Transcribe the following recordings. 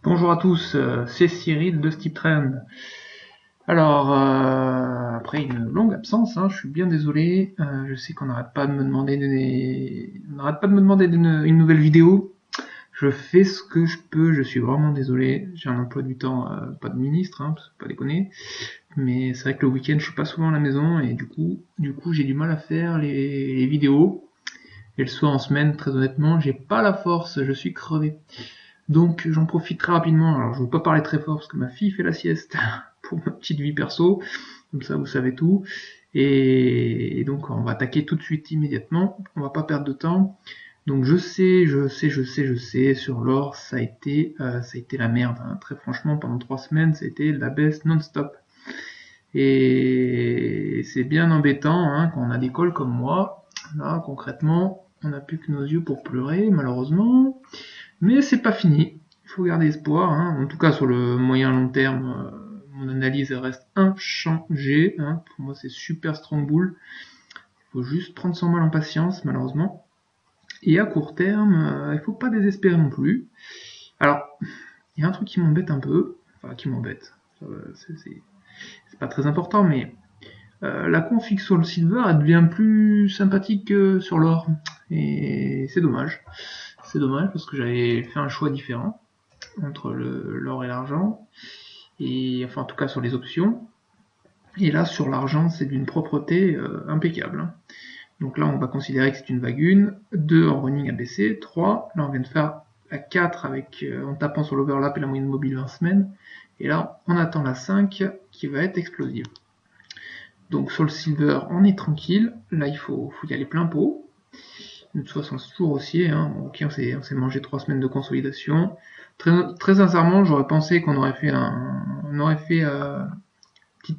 Bonjour à tous, c'est Cyril de StipTrend. Alors, après une longue absence, je suis bien désolé. Je sais qu'on n'arrête pas de me demander une nouvelle vidéo. Je fais ce que je peux, je suis vraiment désolé. J'ai un emploi du temps, pas de ministre, pas déconner. Mais c'est vrai que le week-end, je suis pas souvent à la maison et du coup, j'ai du mal à faire les vidéos. Et le soir en semaine, très honnêtement, j'ai pas la force, je suis crevé. Donc j'en profite très rapidement. Alors je veux pas parler très fort parce que ma fille fait la sieste pour ma petite vie perso. Comme ça vous savez tout. Et donc on va attaquer tout de suite immédiatement. On va pas perdre de temps. Donc je sais, sur l'or ça a été la merde. Très franchement, pendant 3 semaines, ça a été la baisse non-stop. Et c'est bien embêtant quand on a des cols comme moi. Là, concrètement, on n'a plus que nos yeux pour pleurer, malheureusement. Mais c'est pas fini. Il faut garder espoir. En tout cas, sur le moyen long terme, mon analyse reste inchangée. Pour moi, c'est super strong bull. Il faut juste prendre son mal en patience, malheureusement. Et à court terme, il faut pas désespérer non plus. Alors, il y a un truc qui m'embête un peu. Enfin, qui m'embête. C'est pas très important, mais la config sur le silver, elle devient plus sympathique que sur l'or. Et c'est dommage. C'est dommage parce que j'avais fait un choix différent entre l'or et l'argent, et enfin en tout cas sur les options. Et là sur l'argent c'est d'une propreté impeccable. Donc là on va considérer que c'est une vague 1, 2 en running ABC, 3, là on vient de faire la 4 avec, en tapant sur l'overlap et la moyenne mobile 20 semaines, et là on attend la 5 qui va être explosive. Donc sur le silver on est tranquille, là il faut y aller plein pot. De toute façon, c'est toujours haussier. Ok, on s'est mangé 3 semaines de consolidation. Très sincèrement, j'aurais pensé qu'on aurait fait une petite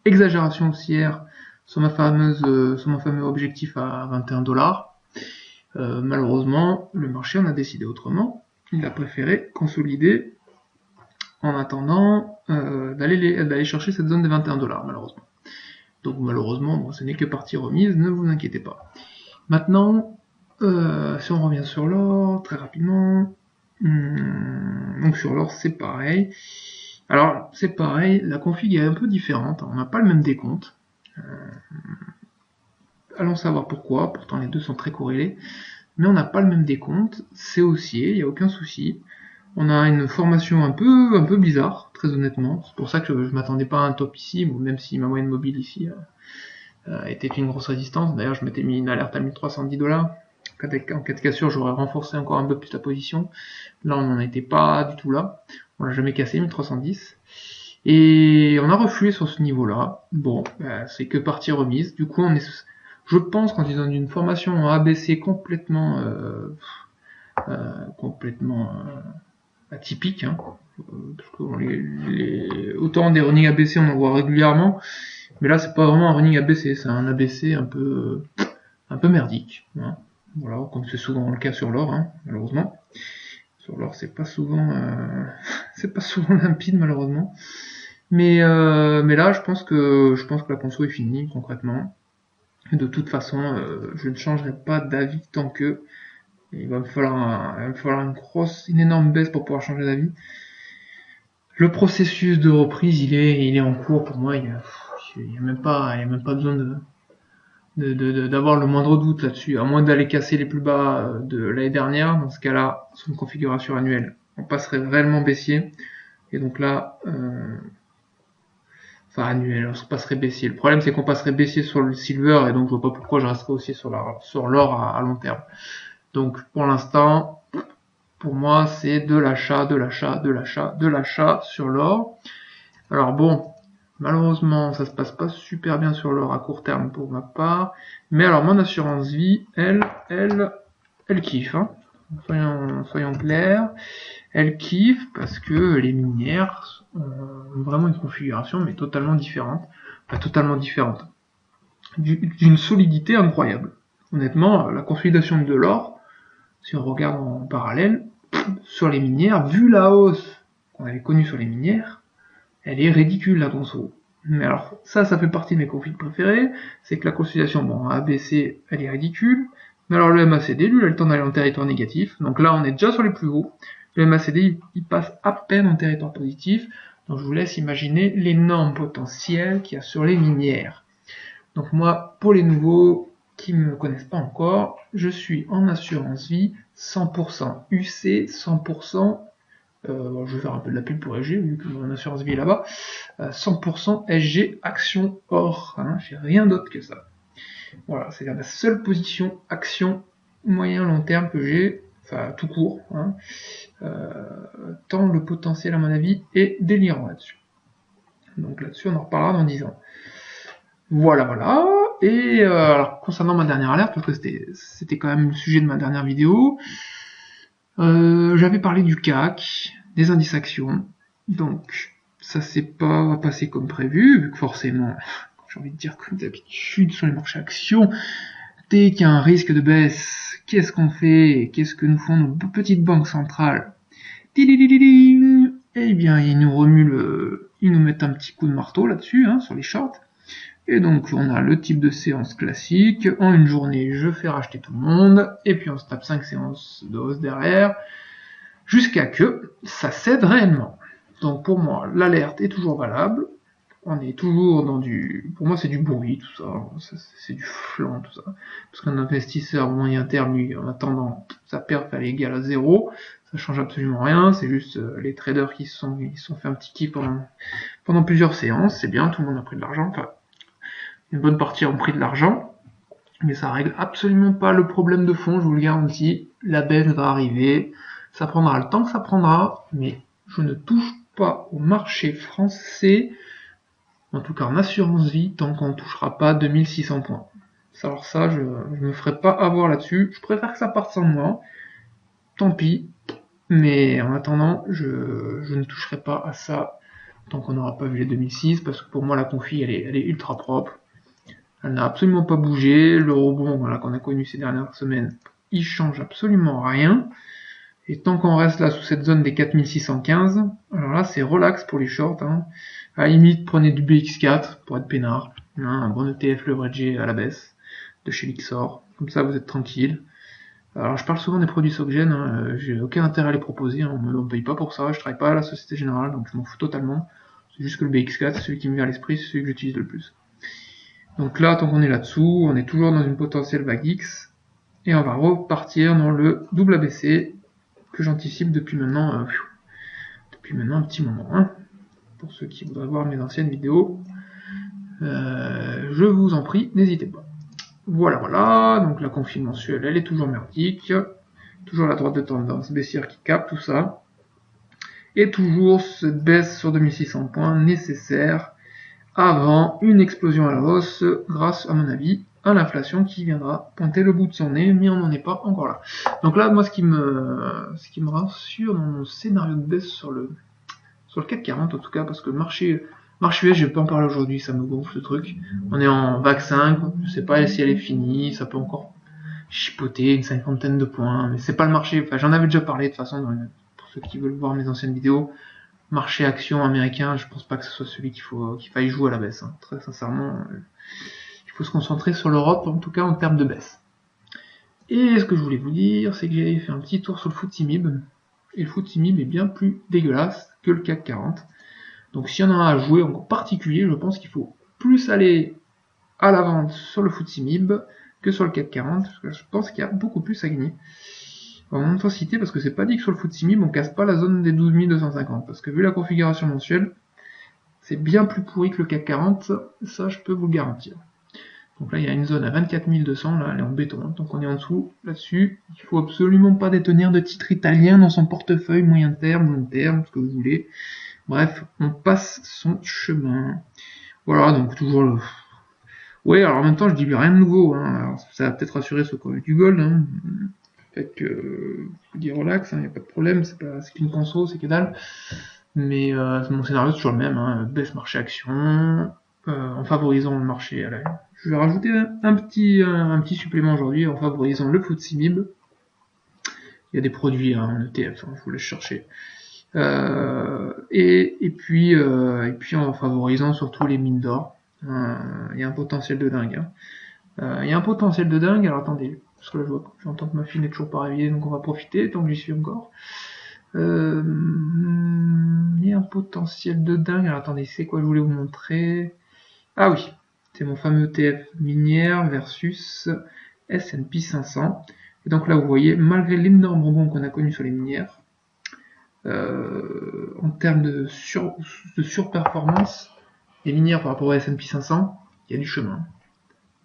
exagération haussière sur mon fameux objectif à 21 $. Malheureusement, le marché en a décidé autrement. Il a préféré consolider en attendant d'aller chercher cette zone des 21 $, malheureusement. Donc malheureusement, bon, ce n'est que partie remise, ne vous inquiétez pas. Maintenant, si on revient sur l'or, très rapidement, donc sur l'or c'est pareil. Alors c'est pareil, la config est un peu différente, on n'a pas le même décompte. Allons savoir pourquoi, pourtant les deux sont très corrélés, mais on n'a pas le même décompte, c'est haussier, il n'y a aucun souci. On a une formation un peu bizarre, très honnêtement, c'est pour ça que je m'attendais pas à un top ici, même si ma moyenne mobile ici était une grosse résistance. D'ailleurs je m'étais mis une alerte à 1310 $. En cas de cassure, j'aurais renforcé encore un peu plus la position. Là, on n'en était pas du tout là. On l'a jamais cassé, 1310. Et on a reflué sur ce niveau-là. Bon, c'est que partie remise. Du coup, je pense qu'on est dans une formation en ABC complètement atypique. Parce que autant des running ABC, on en voit régulièrement. Mais là, c'est pas vraiment un running ABC, c'est un ABC un peu merdique. Voilà, comme c'est souvent le cas sur l'or, malheureusement. Sur l'or, c'est pas souvent, c'est pas souvent limpide, malheureusement. Mais là, je pense que la conso est finie, concrètement. Et de toute façon, je ne changerai pas d'avis tant que il va me falloir une énorme baisse pour pouvoir changer d'avis. Le processus de reprise, il est en cours pour moi. Il y a même pas besoin d'avoir le moindre doute là-dessus, à moins d'aller casser les plus bas de l'année dernière. Dans ce cas-là, sur une configuration annuelle, on passerait réellement baissier. Et donc là, annuel, on passerait baissier. Le problème, c'est qu'on passerait baissier sur le silver, et donc je vois pas pourquoi je resterais aussi sur l'or à long terme. Donc pour l'instant, pour moi, c'est de l'achat sur l'or. Alors bon, malheureusement, ça se passe pas super bien sur l'or à court terme pour ma part. Mais alors, mon assurance vie, elle kiffe. Soyons clairs. Elle kiffe parce que les minières ont vraiment une configuration, mais totalement différente. Enfin, totalement différente. D'une solidité incroyable. Honnêtement, la consolidation de l'or, si on regarde en parallèle, sur les minières, vu la hausse qu'on avait connue sur les minières, elle est ridicule la conso. Mais alors ça fait partie de mes configs préférés, c'est que la consolidation, bon, ABC, elle est ridicule, mais alors le MACD, lui, il a le temps d'aller en territoire négatif, donc là on est déjà sur les plus hauts, Le MACD, il passe à peine en territoire positif. Donc je vous laisse imaginer l'énorme potentiel qu'il y a sur les minières. Donc moi, pour les nouveaux qui ne me connaissent pas encore, je suis en assurance vie 100% UC, 100%, je vais faire un peu de la pub pour SG, vu que mon assurance vie est là-bas, 100% SG action or, hein, j'ai rien d'autre que ça. Voilà, c'est la seule position action moyen long terme que j'ai, enfin tout court, hein, tant le potentiel à mon avis est délirant là-dessus. Donc là-dessus on en reparlera dans 10 ans. Voilà, voilà. Et alors concernant ma dernière alerte, parce que c'était quand même le sujet de ma dernière vidéo, j'avais parlé du CAC, des indices actions, donc ça s'est pas passé comme prévu, vu que forcément, j'ai envie de dire comme d'habitude sur les marchés actions, dès qu'il y a un risque de baisse, qu'est-ce qu'on fait? Qu'est-ce que nous font nos petites banques centrales? Eh bien, ils nous mettent un petit coup de marteau là-dessus, hein, sur les shorts. Et donc, on a le type de séance classique. En une journée, je fais racheter tout le monde. Et puis, on se tape 5 séances de hausse derrière. Jusqu'à que ça cède réellement. Donc, pour moi, l'alerte est toujours valable. On est toujours dans pour moi, c'est du bruit, tout ça. C'est du flan, tout ça. Parce qu'un investisseur moyen terme, lui, en attendant, sa perf, elle est égale à 0. Ça change absolument rien. C'est juste les traders qui se sont fait un petit kiff pendant plusieurs séances. C'est bien, tout le monde a pris de l'argent. Enfin, une bonne partie ont pris de l'argent, mais ça règle absolument pas le problème de fond, je vous le garantis. La baisse va arriver, ça prendra le temps que ça prendra, mais je ne touche pas au marché français, en tout cas en assurance vie, tant qu'on ne touchera pas 2600 points. Alors ça, je me ferai pas avoir là-dessus, je préfère que ça parte sans moi, tant pis, mais en attendant, je ne toucherai pas à ça tant qu'on n'aura pas vu les 2006, parce que pour moi la confi elle est ultra propre. Elle n'a absolument pas bougé. Le rebond voilà, qu'on a connu ces dernières semaines, il change absolument rien. Et tant qu'on reste là sous cette zone des 4615, alors là c'est relax pour les shorts. Hein. À la limite, prenez du BX4 pour être peinard. Hein, un bon ETF leveragé à la baisse de chez Lixor. Comme ça vous êtes tranquille. Alors je parle souvent des produits SocGen, hein, j'ai aucun intérêt à les proposer, hein, on me paye pas pour ça, je travaille pas à la Société Générale, donc je m'en fous totalement. C'est juste que le BX4, c'est celui qui me vient à l'esprit, c'est celui que j'utilise le plus. Donc là, tant qu'on est là-dessous, on est toujours dans une potentielle vague X, et on va repartir dans le double ABC, que j'anticipe depuis maintenant un petit moment. Hein. Pour ceux qui voudraient voir mes anciennes vidéos, je vous en prie, n'hésitez pas. Voilà, voilà, donc la confi mensuelle, elle est toujours merdique, toujours la droite de tendance baissière qui capte tout ça, et toujours cette baisse sur 2600 points nécessaire avant une explosion à la hausse grâce, à mon avis, à l'inflation qui viendra pointer le bout de son nez, mais on n'en est pas encore là. Donc là, moi, ce qui me rassure dans mon scénario de baisse sur le CAC 40, en tout cas, parce que le marché US, je vais pas en parler aujourd'hui, ça me gonfle ce truc. On est en vague 5, je sais pas si elle est finie, ça peut encore chipoter une cinquantaine de points, mais c'est pas le marché, enfin j'en avais déjà parlé de toute façon, pour ceux qui veulent voir mes anciennes vidéos, marché action américain, je pense pas que ce soit celui qu'il faille jouer à la baisse. Hein. Très sincèrement, il faut se concentrer sur l'Europe, en tout cas en termes de baisse. Et ce que je voulais vous dire, c'est que j'ai fait un petit tour sur le FTSE MIB, et le FTSE MIB est bien plus dégueulasse que le CAC 40. Donc s'il y en a à jouer en particulier, je pense qu'il faut plus aller à la vente sur le FTSE MIB que sur le CAC 40, parce que je pense qu'il y a beaucoup plus à gagner. En intensité, parce que c'est pas dit que sur le FTSE MIB on casse pas la zone des 12 250, parce que vu la configuration mensuelle, c'est bien plus pourri que le CAC 40, ça je peux vous le garantir. Donc là il y a une zone à 24 200, là elle est en béton, donc on est en dessous, là-dessus, il faut absolument pas détenir de titres italiens dans son portefeuille moyen terme, long terme, ce que vous voulez. Bref, on passe son chemin. Voilà, donc toujours le... Ouais, alors en même temps je dis rien de nouveau, hein. Alors, ça va peut-être rassurer ceux qui ont eu du gold, hein. Fait que je vous dis relax, il n'y a pas de problème, c'est qu'une conso, c'est que dalle. Mais mon scénario c'est toujours le même, hein, baisse marché action, en favorisant le marché à la... Je vais rajouter un petit supplément aujourd'hui en favorisant le FTSE MIB. Il y a des produits en ETF, hein, je vous laisse chercher. Et puis en favorisant surtout les mines d'or. Il y a un potentiel de dingue. Hein. Il y a un potentiel de dingue, alors attendez. Parce que là, j'entends que ma fille n'est toujours pas réveillée, donc on va profiter tant que j'y suis encore. Il y a un potentiel de dingue. Alors attendez, c'est quoi je voulais vous montrer? Ah oui, c'est mon fameux ETF minière versus S&P 500. Et donc là, vous voyez, malgré l'énorme rebond qu'on a connu sur les minières, en termes de surperformance, les minières par rapport au S&P 500, il y a du chemin.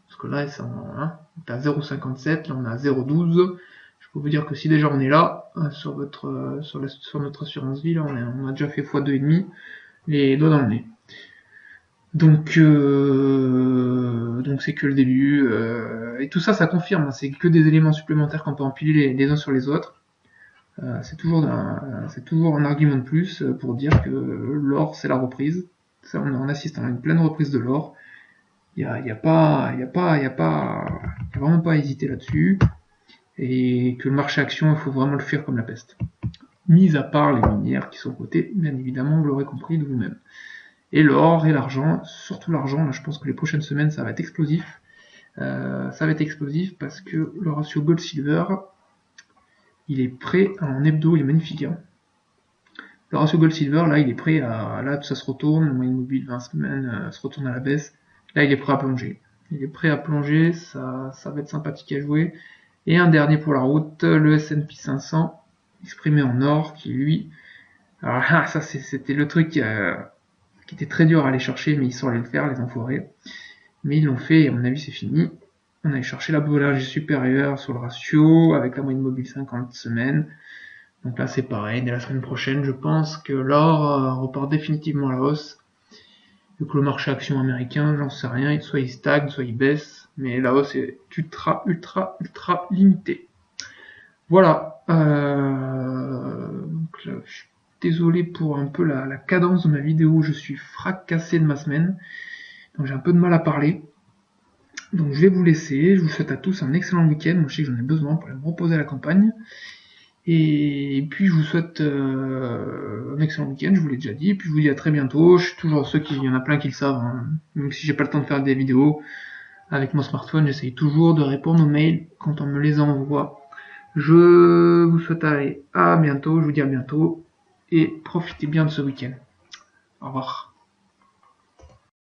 Parce que là, on est à 0,57, là on est à 0,12. Je peux vous dire que si déjà on est là, sur notre assurance vie, là, on a déjà fait x2,5, les doigts dans le nez. Donc c'est que le début, et tout ça, ça confirme, hein, c'est que des éléments supplémentaires qu'on peut empiler les uns sur les autres. C'est toujours un argument de plus pour dire que l'or, c'est la reprise. Ça, on assiste à une pleine reprise de l'or. Il y a vraiment pas à hésiter là-dessus. Et que le marché action, il faut vraiment le fuir comme la peste. Mis à part les minières qui sont cotées, bien évidemment, vous l'aurez compris de vous-même. Et l'or et l'argent, surtout l'argent, là je pense que les prochaines semaines ça va être explosif. Ça va être explosif parce que le ratio gold-silver, il est prêt en hebdo, il est magnifique. Hein. Le ratio gold-silver, là il est prêt à... Là ça se retourne, le moyen mobile 20 semaines se retourne à la baisse. Là il est prêt à plonger. Il est prêt à plonger, ça va être sympathique à jouer. Et un dernier pour la route, le S&P 500, exprimé en or, qui lui... Alors là, ça c'était le truc qui était très dur à aller chercher, mais ils sont allés le faire, les enfoirés. Mais ils l'ont fait, et à mon avis, c'est fini. On allait chercher la bolage supérieure sur le ratio, avec la moyenne mobile 50 semaines. Donc là, c'est pareil, dès la semaine prochaine, je pense que l'or repart définitivement à la hausse. Vu que le marché action américain, j'en sais rien, soit il stagne, soit il baisse, mais la hausse est ultra limitée. Voilà. Donc là, je suis désolé pour un peu la cadence de ma vidéo, je suis fracassé de ma semaine, donc j'ai un peu de mal à parler. Donc je vais vous laisser, je vous souhaite à tous un excellent week-end, moi je sais que j'en ai besoin pour aller me reposer à la campagne. Et puis je vous souhaite un excellent week-end, je vous l'ai déjà dit, et puis je vous dis à très bientôt. Je suis toujours il y en a plein qui le savent, hein. Même si j'ai pas le temps de faire des vidéos avec mon smartphone, j'essaye toujours de répondre aux mails quand on me les envoie. Je vous souhaite à bientôt, je vous dis à bientôt, et profitez bien de ce week-end. Au revoir.